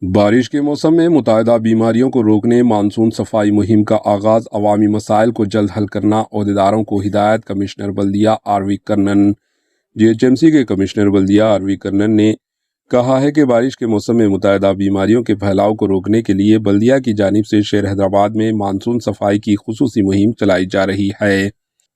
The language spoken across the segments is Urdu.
بارش کے موسم میں متعدد بیماریوں کو روکنے مانسون صفائی مہم کا آغاز، عوامی مسائل کو جلد حل کرنا، عہدیداروں کو ہدایت۔ کمشنر بلدیہ R V Karnan. G H M C کے کمشنر بلدیہ آر وی کرنن نے کہا ہے کہ بارش کے موسم میں متعدد بیماریوں کے پھیلاؤ کو روکنے کے لیے بلدیہ کی جانب سے شہر حیدرآباد میں مانسون صفائی کی خصوصی مہم چلائی جا رہی ہے۔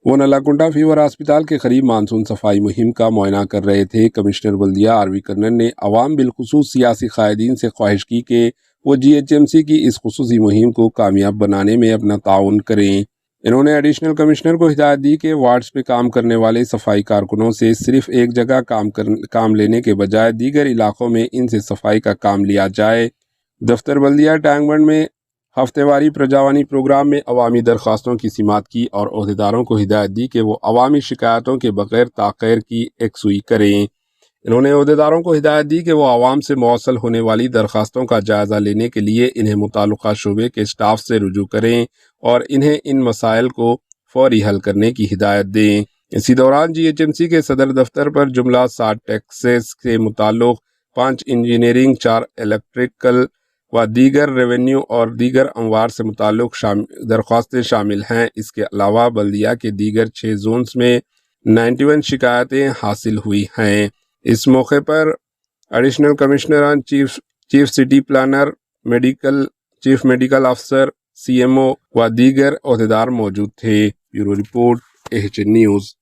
وہ نلاکنڈا فیور ہسپتال کے قریب مانسون صفائی مہم کا معائنہ کر رہے تھے۔ کمشنر بلدیہ آر وی کرنن نے عوام بالخصوص سیاسی قائدین سے خواہش کی کہ وہ جی ایچ ایم سی کی اس خصوصی مہم کو کامیاب بنانے میں اپنا تعاون کریں۔ انہوں نے ایڈیشنل کمشنر کو ہدایت دی کہ وارڈز پہ کام کرنے والے صفائی کارکنوں سے صرف ایک جگہ کام لینے کے بجائے دیگر علاقوں میں ان سے صفائی کا کام لیا جائے۔ دفتر بلدیہ ٹینک بنڈ میں ہفتہ واری پرجاوانی پروگرام میں عوامی درخواستوں کی سماعت کی اور عہدیداروں کو ہدایت دی کہ وہ عوامی شکایتوں کے بغیر تاخیر کی یکسوئی کریں۔ انہوں نے عہدیداروں کو ہدایت دی کہ وہ عوام سے موصل ہونے والی درخواستوں کا جائزہ لینے کے لیے انہیں متعلقہ شعبے کے اسٹاف سے رجوع کریں اور انہیں ان مسائل کو فوری حل کرنے کی ہدایت دیں۔ اسی دوران جی ایچ ایم سی کے صدر دفتر پر جملہ 60 ٹیکسز سے متعلق 5 انجینئرنگ، 4 الیکٹریکل و دیگر ریونیو اور دیگر امور سے متعلق درخواستیں شامل ہیں۔ اس کے علاوہ بلدیہ کے دیگر 6 زونز میں 91 شکایتیں حاصل ہوئی ہیں۔ اس موقع پر ایڈیشنل کمشنران، chief city planner, chief medical افسر، سی ایم او و دیگر عہدیدار موجود تھے۔ Bureau report, AHN news.